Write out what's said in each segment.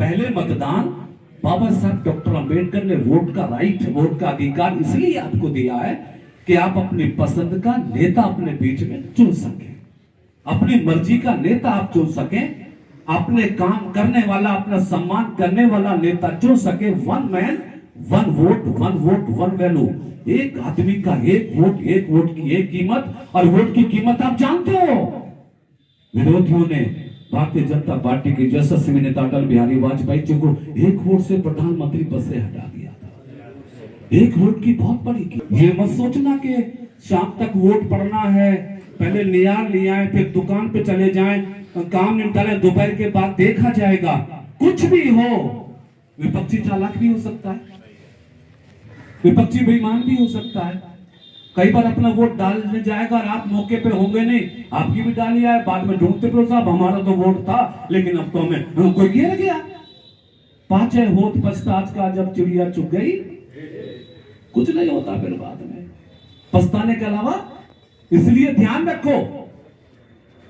पहले मतदान बाबा साहब डॉक्टर अंबेडकर ने वोट का राइट, वोट का अधिकार इसलिए आपको दिया है कि आप अपनी पसंद का नेता अपने बीच में चुन सके, अपनी मर्जी का नेता आप चुन सके, अपने काम करने वाला, अपना सम्मान करने वाला नेता चुन सके। One man one vote, one vote one value. एक आदमी का एक वोट की एक कीमत, और वोट की कीमत आप जानते हो। विरोधियों ने भारतीय जनता पार्टी के यशस्वी नेता अटल बिहारी वाजपेयी जी को एक वोट से प्रधानमंत्री पद से हटा दिया था। एक वोट की बहुत बड़ी कीमत। ये मत सोचना कि शाम तक वोट पड़ना है, पहले नियार ले आए, फिर दुकान पे चले जाएं, काम निपटाले, दोपहर के बाद देखा जाएगा। कुछ भी हो, विपक्षी चालाक भी हो सकता है, विपक्षी बेईमान भी हो सकता है। कई बार अपना वोट डालने जाएगा और आप मौके पे होंगे नहीं, आपकी भी डाली आए, बाद में ढूंढते फिरो, साहब हमारा तो वोट था लेकिन अब तो हमें कोई गिर गया। पांचे होत पछताछ का जब चिड़िया चुग गई, कुछ नहीं होता फिर बाद में पछताने के अलावा। इसलिए ध्यान रखो,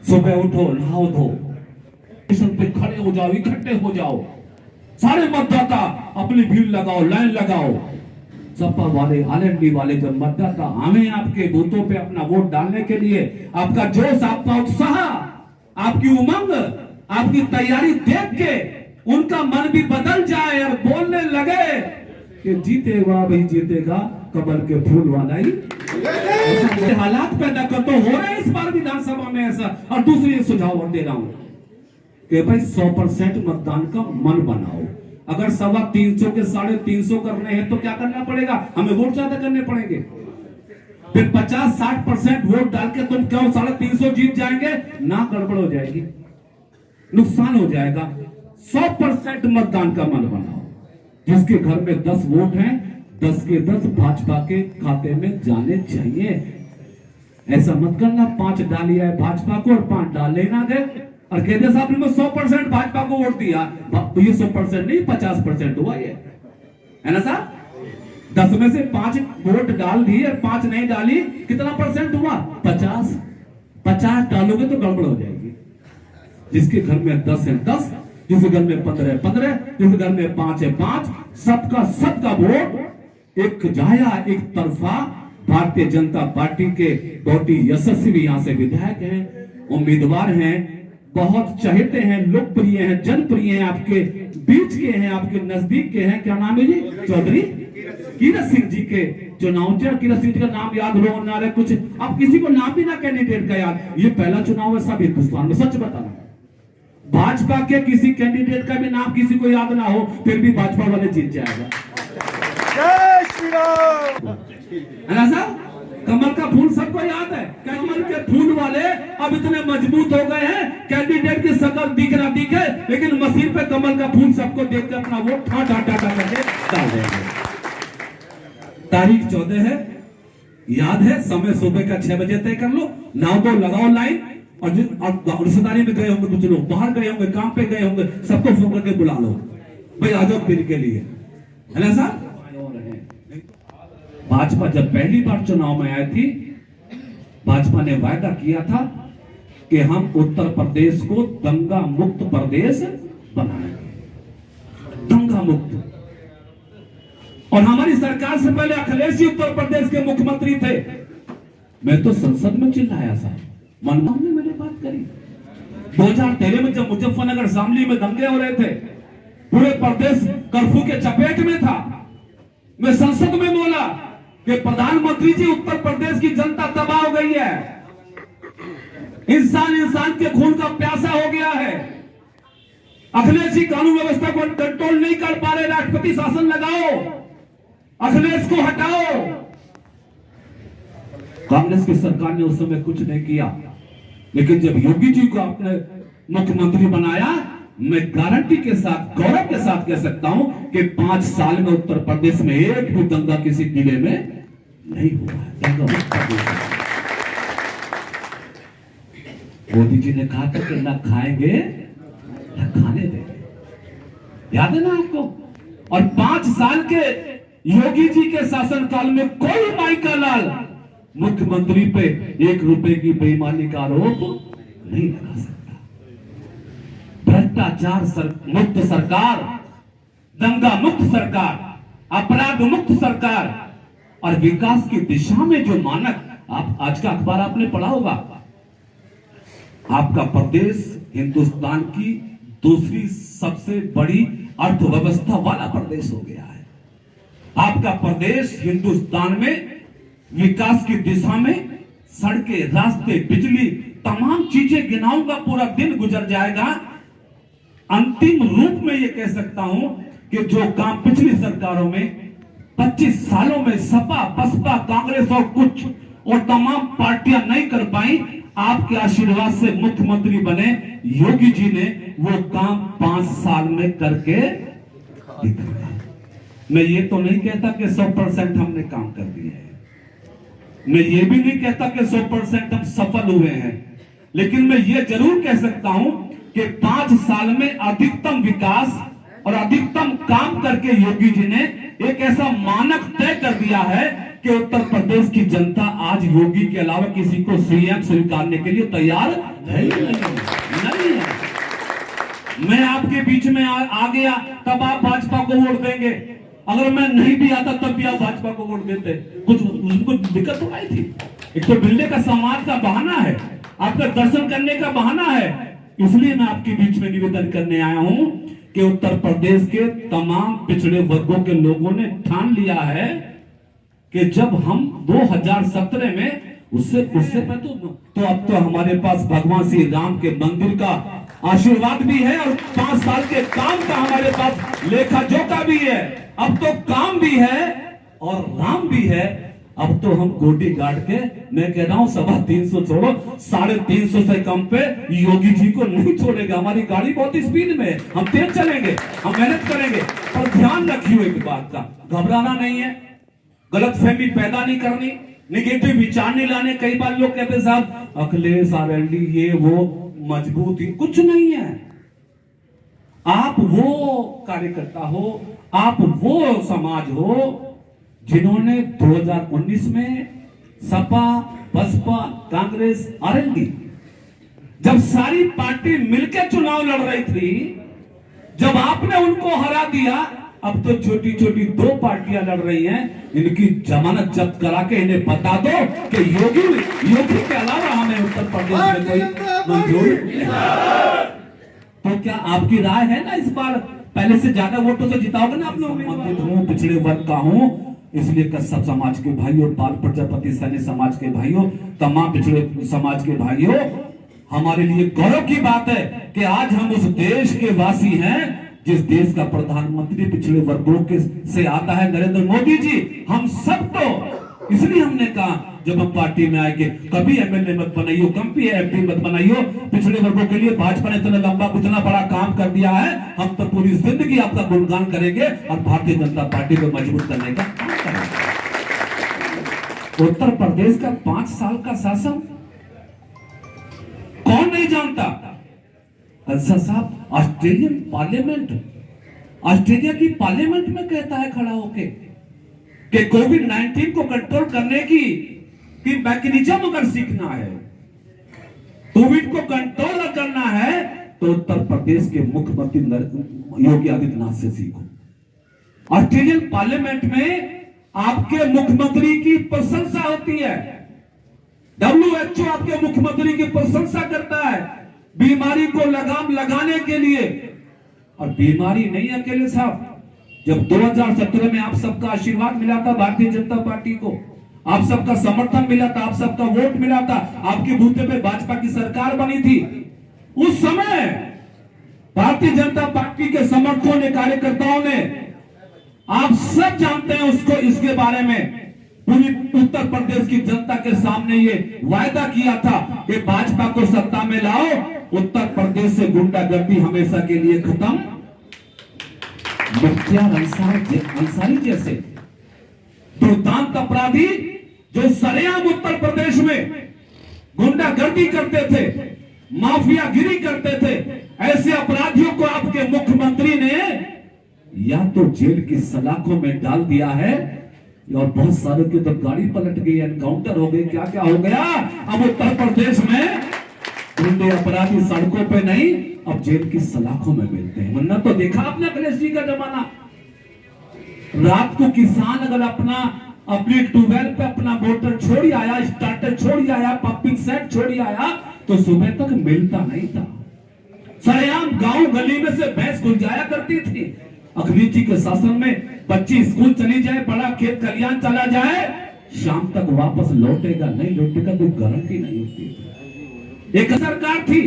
सुबह उठो, नहाओ धो, स्टेशन पे खड़े हो जाओ, इकट्ठे हो जाओ, सारे मतदाता अपनी भीड़ लगाओ, लाइन लगाओ। सपा वाले, आलएनडी वाले जब मतदाता आवे आपके बूथों पे अपना वोट डालने के लिए, आपका जोश, आपका उत्साह, आपकी उमंग, आपकी तैयारी देख के उनका मन भी बदल जाए और बोलने लगे कि जीतेगा भाई जीतेगा, कमल के फूल वाला ही। हालात पैदा कर तो हो रहे इस बार विधानसभा में ऐसा। और दूसरी सुझाव और दे रहा हूं कि भाई 100% मतदान का मन बनाओ। अगर 325 के 350 करने हैं तो क्या करना पड़ेगा, हमें वोट ज्यादा करने पड़ेंगे। फिर 50-60% वोट डाल के तुम क्यों 350 जीत जाएंगे, ना गड़बड़ हो जाएगी, नुकसान हो जाएगा। 100% मतदान का मन बनाओ। जिसके घर में 10 वोट हैं, 10 के 10 भाजपा के खाते में जाने चाहिए। ऐसा मत करना 5 डालिया है भाजपा को और 5 डाल लेना गए और कहते साहब ने 100% भाजपा को वोट दिया। ये 100% नहीं, 50% हुआ ये, है ना साहब। 10 में से 5 वोट डाल दिए और 5 नहीं डाली, कितना परसेंट हुआ, 50 डालोगे तो गड़बड़ हो जाएगी। जिसके घर में 10 है 10, जिसके घर में 15 है 15, जिसके घर में 5 है 5, सबका वोट एक जाया, एक तरफा। भारतीय जनता पार्टी के बहुत ही यशस्वी यहाँ से विधायक हैं, उम्मीदवार हैं, बहुत चहेते हैं, लोकप्रिय हैं, जनप्रिय हैं, आपके बीच के हैं, आपके नजदीक के हैं। क्या नाम है जी, चौधरी कीरत सिंह जी के चुनाव। कीरत सिंह जी का नाम याद हो ना रहे, कुछ आप किसी को नाम भी ना कैंडिडेट का याद। ये पहला चुनाव है सब हिंदुस्तान में, सच बताना, भाजपा के किसी कैंडिडेट का भी नाम किसी को याद ना हो, फिर भी भाजपा वाले जीत जाएगा। जय श्री राम। है ना साहब। कमल का फूल सबको याद है, कमल के फूल वाले अब इतने मजबूत हो गए हैं, कैंडिडेट की शक्ल दिख ना दिखे, लेकिन मशीन पे कमल का फूल सबको देख कर अपना वोट ठा करके डाल देंगे। तारीख 14 है, याद है, समय सुबह का 6 बजे तय कर लो, नाव दो, लगाओ लाइन। और रिश्तेदारी में गए होंगे, कुछ लोग बाहर गए होंगे, काम पे गए होंगे, सबको फोन करके बुला लो, भाई आ जाओ दिन के लिए, है ना साहब। भाजपा जब पहली बार चुनाव में आई थी, भाजपा ने वायदा किया था कि हम उत्तर प्रदेश को दंगा मुक्त प्रदेश बनाएंगे, दंगा मुक्त। और हमारी सरकार से पहले अखिलेश जी उत्तर प्रदेश के मुख्यमंत्री थे। मैं तो संसद में चिल्लाया था, मनमोहन ने मैंने बात करी। 2013 में जब मुजफ्फरनगर शामली में दंगे हो रहे थे, पूरे प्रदेश कर्फ्यू के चपेट में था, मैं संसद में बोला कि प्रधानमंत्री जी उत्तर प्रदेश की जनता तबाह हो गई है, इंसान के खून का प्यासा हो गया है। अखिलेश जी कानून व्यवस्था को कंट्रोल नहीं कर पा रहे, राष्ट्रपति शासन लगाओ, अखिलेश को हटाओ। कांग्रेस की सरकार ने उस समय कुछ नहीं किया, लेकिन जब योगी जी को आपने मुख्यमंत्री बनाया, मैं गारंटी के साथ, गौरव के साथ कह सकता हूं कि 5 साल में उत्तर प्रदेश में एक भी दंगा किसी जिले में नहीं हुआ। मोदी जी ने कहा था कि ना खाएंगे ना खाने देंगे, याद है ना आपको। और 5 साल के योगी जी के शासनकाल में कोई माई का लाल मुख्यमंत्री पे 1 रुपए की बेईमानी का आरोप नहीं लगा सकता। भ्रष्टाचार मुक्त सरकार, दंगा मुक्त सरकार, अपराध मुक्त सरकार और विकास की दिशा में जो मानक, आप आज का अखबार आपने पढ़ा होगा, आपका प्रदेश हिंदुस्तान की दूसरी सबसे बड़ी अर्थव्यवस्था वाला प्रदेश हो गया है। आपका प्रदेश हिंदुस्तान में विकास की दिशा में सड़कें, रास्ते, बिजली, तमाम चीजें गिनाऊंगा, पूरा दिन गुजर जाएगा। अंतिम रूप में यह कह सकता हूं कि जो काम पिछली सरकारों में 25 सालों में सपा, बसपा, कांग्रेस और कुछ और तमाम पार्टियां नहीं कर पाई, आपके आशीर्वाद से मुख्यमंत्री बने योगी जी ने वो काम 5 साल में करके दिखाया। मैं ये तो नहीं कहता कि 100% हमने काम कर दिया है, मैं ये भी नहीं कहता कि 100% हम सफल हुए हैं, लेकिन मैं ये जरूर कह सकता हूं कि 5 साल में अधिकतम विकास और अधिकतम काम करके योगी जी ने एक ऐसा मानक तय कर दिया है कि उत्तर प्रदेश की जनता आज योगी के अलावा किसी को सीएम स्वीकारने के लिए तैयार है नहीं है। मैं आपके बीच में आ गया तब आप भाजपा को वोट देंगे, अगर मैं नहीं भी आता तब भी आप भाजपा को वोट देते। कुछ उनको दिक्कत तो आई थी। एक तो मिलने का समाज का बहाना है, आपका दर्शन करने का बहाना है, इसलिए मैं आपके बीच में निवेदन करने आया हूं कि उत्तर प्रदेश के तमाम पिछड़े वर्गों के लोगों ने ठान लिया है कि जब हम 2017 में उससे तो अब तो हमारे पास भगवान श्री राम के मंदिर का आशीर्वाद भी है और 5 साल के काम का हमारे पास लेखा जोखा भी है। अब तो काम भी है और राम भी है। अब तो हम गोटी गाड़ के, मैं कह रहा हूं 350 छोड़ो, 350 से कम पे योगी जी को नहीं छोड़ेगा। हमारी गाड़ी बहुत स्पीड में है, हम तेज चलेंगे, हम मेहनत करेंगे, पर ध्यान रखिए एक बात का, घबराना नहीं है, गलतफहमी पैदा नहीं करनी, निगेटिव विचार नहीं लाने। कई बार लोग कहते हैं साहब अखिलेश आरएलडी ये वो मजबूत ही, कुछ नहीं है। आप वो कार्यकर्ता हो, आप वो समाज हो जिन्होंने 2019 में सपा, बसपा, कांग्रेस, आरएलडी जब सारी पार्टी मिलकर चुनाव लड़ रही थी, जब आपने उनको हरा दिया, अब तो छोटी छोटी 2 पार्टियां लड़ रही हैं। इनकी जमानत जब्त करा के इन्हें बता दो कि योगी के अलावा हमें उत्तर प्रदेश में कोई मंजूर नहीं। तो क्या आपकी राय है ना, इस बार पहले से ज्यादा वोटों से जिताओगे ना आप लोग? मैं पिछड़े वर्ग का हूं, इसलिए कश्यप समाज के भाइयों, बाल प्रजापति सैनी समाज के भाइयों, तमाम पिछड़े समाज के भाइयों, हमारे लिए गौरव की बात है कि आज हम उस देश के वासी हैं जिस देश का प्रधानमंत्री पिछड़े वर्गों के से आता है, नरेंद्र मोदी जी। हम सब तो इसलिए हमने कहा जब हम पार्टी में आएंगे, कभी एमएलए मत बनाइयो, कभी एमपी मत बनाइयो, पिछड़े वर्गों के लिए भाजपा ने इतना लंबा इतना बड़ा काम कर दिया है, हम तो पूरी जिंदगी आपका गुणगान करेंगे और भारतीय जनता पार्टी को मजबूत करने का काम करेंगे। उत्तर प्रदेश का 5 साल का शासन कौन नहीं जानता? कंसर साहब ऑस्ट्रेलियन पार्लियामेंट, ऑस्ट्रेलिया की पार्लियामेंट में कहता है खड़ा होके कि कोविड-19 को कंट्रोल करने की मैकेनिज्म अगर सीखना है, कोविड को कंट्रोल करना है, तो उत्तर प्रदेश के मुख्यमंत्री योगी आदित्यनाथ से सीखो। ऑस्ट्रेलियन पार्लियामेंट में आपके मुख्यमंत्री की प्रशंसा होती है, WHO आपके मुख्यमंत्री की प्रशंसा करता है बीमारी को लगाम लगाने के लिए। और बीमारी नहीं अकेले साहब, जब 2017 में आप सबका आशीर्वाद मिला था भारतीय जनता पार्टी को, आप सबका समर्थन मिला था, आप सबका वोट मिला था, आपके बूथे पे भाजपा की सरकार बनी थी, उस समय भारतीय जनता पार्टी के समर्थकों ने, कार्यकर्ताओं ने, आप सब जानते हैं उसको, इसके बारे में पूरी उत्तर प्रदेश की जनता के सामने ये वायदा किया था कि भाजपा को सत्ता में लाओ, उत्तर प्रदेश से गुंडागर्दी हमेशा के लिए खत्म। मुख्तार अंसारी जैसे दुर्दांत अपराधी जो सरेआम उत्तर प्रदेश में गुंडागर्दी करते थे, माफियागिरी करते थे, ऐसे अपराधियों को आपके मुख्यमंत्री ने या तो जेल की सलाखों में डाल दिया है, और बहुत सालों की तो गाड़ी पलट गई, एनकाउंटर हो गई, क्या क्या हो गया। अब उत्तर प्रदेश में गुंडे अपराधी सड़कों पे नहीं, अब जेल की सलाखों में मिलते हैं। वरना तो देखा आपने अखिलेश जी का जमाना, रात को किसान अगर अपनी ट्यूबवेल पे अपना मोटर छोड़ आया, स्टार्टर छोड़ आया, पंपिंग सेट छोड़ आया, तो सुबह तक मिलता नहीं था। सरेआम गांव गली में से भैंस घुल जाया करती थी। अखिलेश जी के शासन में बच्ची स्कूल चली जाए, बड़ा खेत खलियान चला जाए, शाम तक वापस लौटेगा नहीं लौटेगा कोई गारंटी नहीं होती। एक सरकार थी,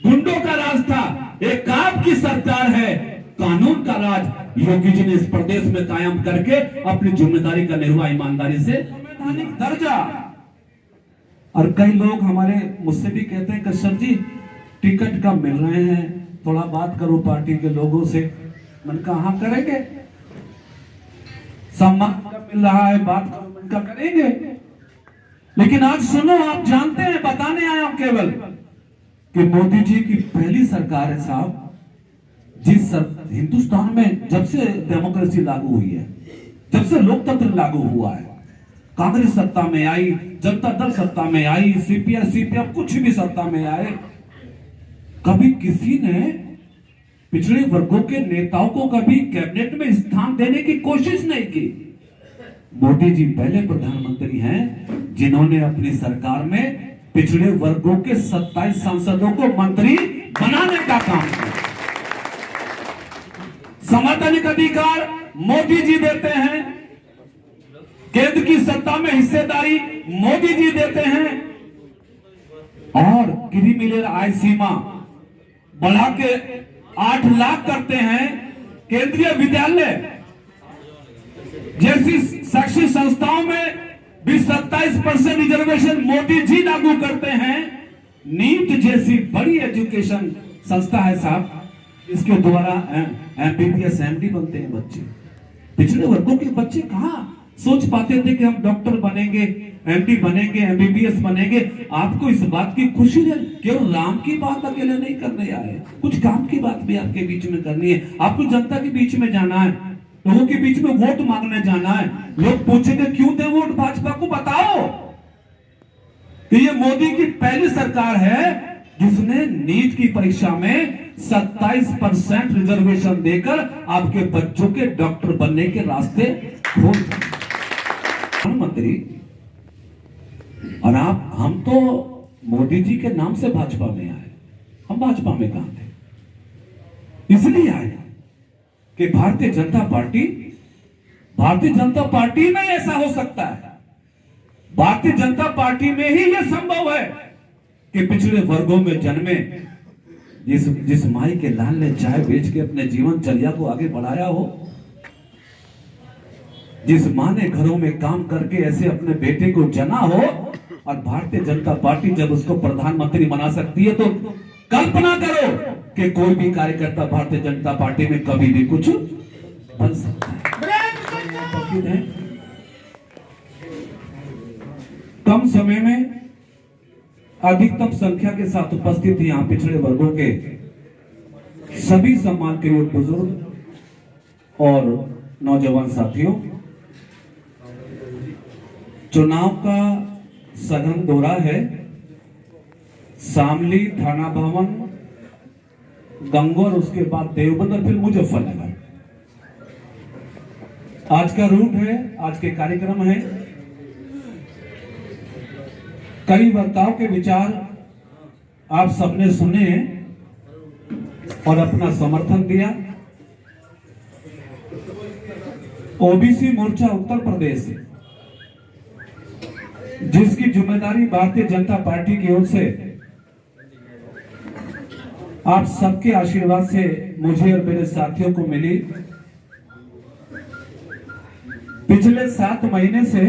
गुंडों का राज था। एक आपकी सरकार है, कानून का राज योगी जी ने इस प्रदेश में कायम करके अपनी जिम्मेदारी का निर्वाह ईमानदारी से, संवैधानिक दर्जा। और कई लोग हमारे मुझसे भी कहते हैं कि सर जी टिकट कब मिल रहे हैं, थोड़ा बात करो पार्टी के लोगों से। मैंने कहा हाँ करेंगे, सम्मान कब मिल रहा है बात करो, मैंने कहा करेंगे। लेकिन आज सुनो, आप जानते हैं, बताने आया हूं केवल कि मोदी जी की पहली सरकार है साहब, हिंदुस्तान में जब से डेमोक्रेसी लागू हुई है, जब से लोकतंत्र लागू हुआ है, कांग्रेस सत्ता में आई, जनता दल सत्ता में आई, सीपीएम कुछ भी सत्ता में आए, कभी किसी ने पिछड़े वर्गों के नेताओं को कभी कैबिनेट में स्थान देने की कोशिश नहीं की। मोदी जी पहले प्रधानमंत्री हैं जिन्होंने अपनी सरकार में पिछड़े वर्गों के 27 सांसदों को मंत्री बनाने का काम किया। संवैधानिक अधिकार मोदी जी देते हैं, केंद्र की सत्ता में हिस्सेदारी मोदी जी देते हैं, और क्रिमिनल आय सीमा बढ़ा के 8 लाख करते हैं। केंद्रीय विद्यालय जैसी शैक्षिक संस्थाओं में भी 27% रिजर्वेशन मोदी जी लागू करते हैं। नीट जैसी बड़ी एजुकेशन संस्था है साहब, इसके द्वारा एमबीबीएस एमडी बनते हैं बच्चे। पिछड़े वर्गों के बच्चे कहां सोच पाते थे कि हम डॉक्टर बनेंगे, एमडी बनेंगे, एमबीबीएस बनेंगे। आपको इस बात की खुशी है, केवल राम की बात अकेले नहीं करने आए, कुछ काम की बात भी आपके बीच में करनी है। आपको जनता के बीच में जाना है, लोगों के बीच में वोट मांगने जाना है। लोग पूछेंगे क्यों दे वोट भाजपा को, बताओ कि ये मोदी की पहली सरकार है जिसने नीट की परीक्षा में 27% रिजर्वेशन देकर आपके बच्चों के डॉक्टर बनने के रास्ते खोल दिए। प्रधानमंत्री और हम तो मोदी जी के नाम से भाजपा में आए, हम भाजपा में कहां थे, इसलिए आए कि भारतीय जनता पार्टी में ऐसा हो सकता है। भारतीय जनता पार्टी में ही यह संभव है कि पिछड़े वर्गों में जन्मे जिस माई के लाल ने चाय बेच के अपने जीवन चर्या को आगे बढ़ाया हो, जिस मां ने घरों में काम करके ऐसे अपने बेटे को जना हो, और भारतीय जनता पार्टी जब उसको प्रधानमंत्री बना सकती है, तो कल्पना करो कि कोई भी कार्यकर्ता भारतीय जनता पार्टी में कभी भी कुछ बन सकता है। कम समय में अधिकतम संख्या के साथ उपस्थित यहां पिछड़े वर्गों के सभी सम्मान के योग्य बुजुर्ग और नौजवान साथियों, चुनाव का सघन दौरा है। शामली, थाना भवन, गंगौर, उसके बाद देवबंद और फिर मुजफ्फरनगर आज का रूट है, आज के कार्यक्रम है। कई वक्ताओं के विचार आप सबने सुने और अपना समर्थन दिया। ओबीसी मोर्चा उत्तर प्रदेश जिसकी जिम्मेदारी भारतीय जनता पार्टी की ओर से आप सबके आशीर्वाद से मुझे और मेरे साथियों को मिली। पिछले 7 महीने से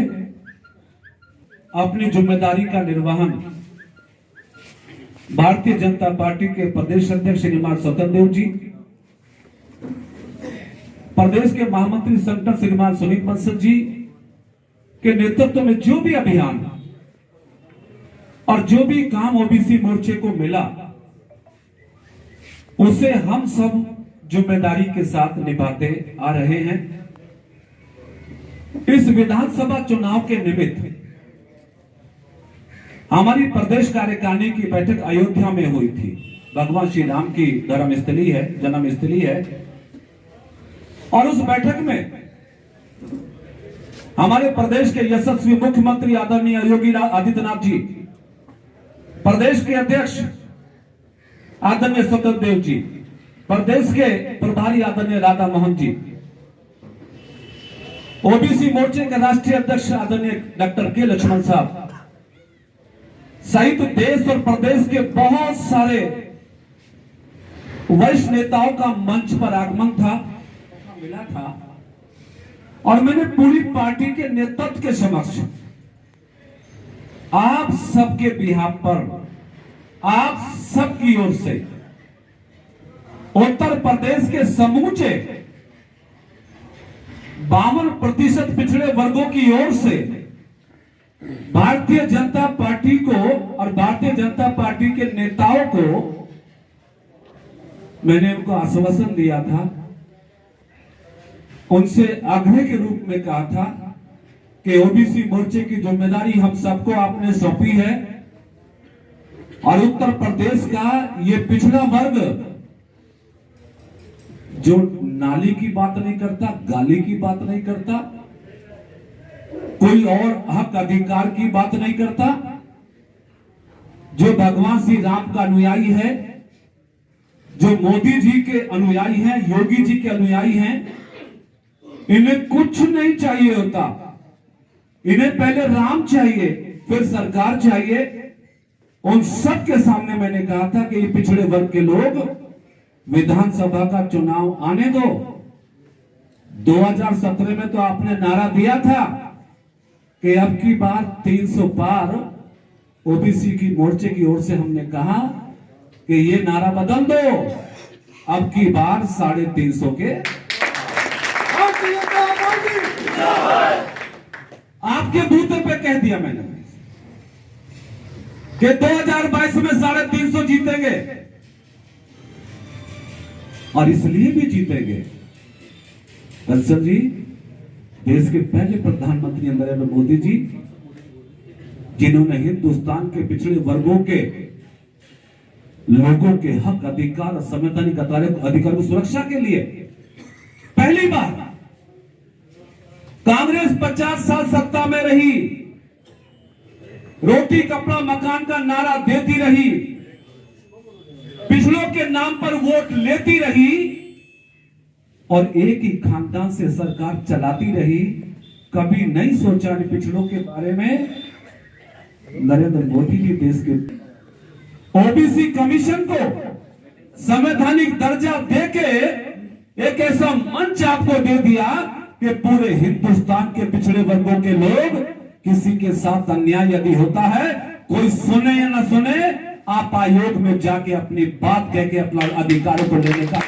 अपनी जिम्मेदारी का निर्वहन भारतीय जनता पार्टी के प्रदेश अध्यक्ष श्रीमान स्वतंत्र देव जी, प्रदेश के महामंत्री संगठन श्रीमान सुनील बंसल जी के नेतृत्व में जो भी अभियान और जो भी काम ओबीसी मोर्चे को मिला, उसे हम सब जिम्मेदारी के साथ निभाते आ रहे हैं। इस विधानसभा चुनाव के निमित्त हमारी प्रदेश कार्यकारिणी की बैठक अयोध्या में हुई थी। भगवान श्री राम की धर्मस्थली है, जन्मस्थली है। और उस बैठक में हमारे प्रदेश के यशस्वी मुख्यमंत्री आदरणीय योगी आदित्यनाथ जी, प्रदेश के अध्यक्ष आदरणीय स्वतंत्र देव जी, प्रदेश के प्रभारी आदरणीय राधा मोहन जी, ओबीसी मोर्चे के राष्ट्रीय अध्यक्ष आदरणीय डॉक्टर के लक्ष्मण साहब सहित देश और प्रदेश के बहुत सारे वरिष्ठ नेताओं का मंच पर आगमन था, मिला था। और मैंने पूरी पार्टी के नेतृत्व के समक्ष आप सबके बिहाफ पर, आप सबकी ओर से उत्तर प्रदेश के समूचे 52% पिछड़े वर्गों की ओर से भारतीय जनता पार्टी को और भारतीय जनता पार्टी के नेताओं को मैंने उनको आश्वासन दिया था, उनसे आग्रह के रूप में कहा था कि ओबीसी मोर्चे की जिम्मेदारी हम सबको आपने सौंपी है और उत्तर प्रदेश का ये पिछड़ा वर्ग जो नाली की बात नहीं करता, गाली की बात नहीं करता, कोई और हक अधिकार की बात नहीं करता, जो भगवान श्री राम का अनुयायी है, जो मोदी जी के अनुयायी हैं, योगी जी के अनुयायी हैं, इन्हें कुछ नहीं चाहिए होता। इन्हें पहले राम चाहिए, फिर सरकार चाहिए। उन सब के सामने मैंने कहा था कि ये पिछड़े वर्ग के लोग विधानसभा का चुनाव आने दो। 2017 में तो आपने नारा दिया था कि अब की बार 300 पार। ओबीसी की मोर्चे की ओर से हमने कहा कि ये नारा बदल दो, अब की बार 350 के। आपके बूते पे कह दिया मैंने कि 2022 में 350 जीतेंगे और इसलिए भी जीतेंगे। दरअसल जी, देश के पहले प्रधानमंत्री नरेंद्र मोदी जी, जिन्होंने हिंदुस्तान के पिछड़े वर्गों के लोगों के हक, अधिकार, संवैधानिक अधिकार की सुरक्षा के लिए पहली बार, कांग्रेस 50 साल सत्ता में रही, रोटी कपड़ा मकान का नारा देती रही, पिछड़ों के नाम पर वोट लेती रही और एक ही खानदान से सरकार चलाती रही। कभी नहीं सोचा कि पिछड़ों के बारे में नरेंद्र मोदी जी देश के ओबीसी कमीशन को संवैधानिक दर्जा देके एक ऐसा मंच आपको दे दिया कि पूरे हिंदुस्तान के पिछड़े वर्गों के लोग, किसी के साथ अन्याय यदि होता है, कोई सुने या ना सुने, आप आयोग में जाके अपनी बात कह के अपना अधिकारों को लेने का